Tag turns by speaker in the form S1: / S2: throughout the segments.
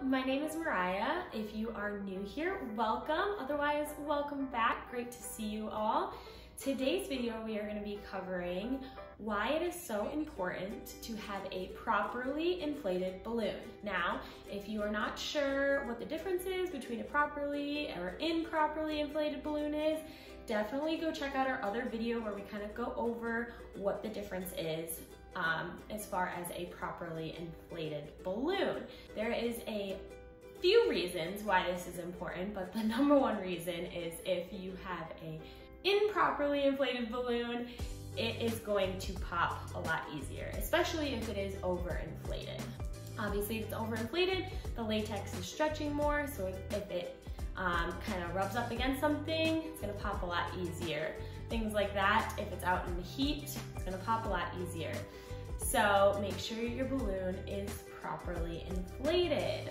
S1: my name is Mariah. If you are new here, welcome. Otherwise, welcome back. Great to see you all. Today's video, we are going to be covering why it is so important to have a properly inflated balloon. Now, if you are not sure what the difference is between a properly or improperly inflated balloon is, definitely go check out our other video where we kind of go over what the difference is as far as a properly inflated balloon. There is a few reasons why this is important, but the number one reason is if you have a improperly inflated balloon, it is going to pop a lot easier, especially if it is overinflated. Obviously, if it's overinflated, the latex is stretching more, so if it kind of rubs up against something, it's gonna pop a lot easier. Things like that, if it's out in the heat, it's gonna pop a lot easier. So make sure your balloon is properly inflated.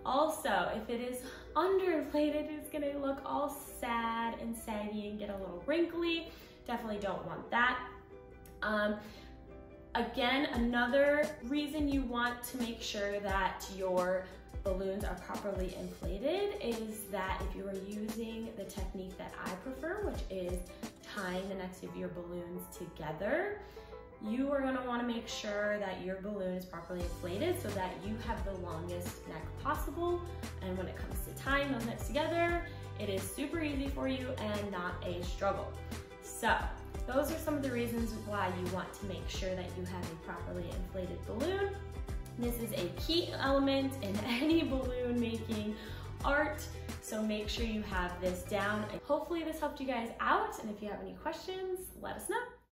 S1: Also, if it is underinflated, it's gonna look all sad and saggy and get a little wrinkly. Definitely don't want that. Again, another reason you want to make sure that your balloons are properly inflated is that if you are using the technique that I prefer, which is tying the necks of your balloons together, you are going to want to make sure that your balloon is properly inflated so that you have the longest neck possible. And when it comes to tying those necks together, it is super easy for you and not a struggle. So those are some of the reasons why you want to make sure that you have a properly inflated balloon. This is a key element in any balloon making art, so make sure you have this down. Hopefully this helped you guys out, and if you have any questions, let us know.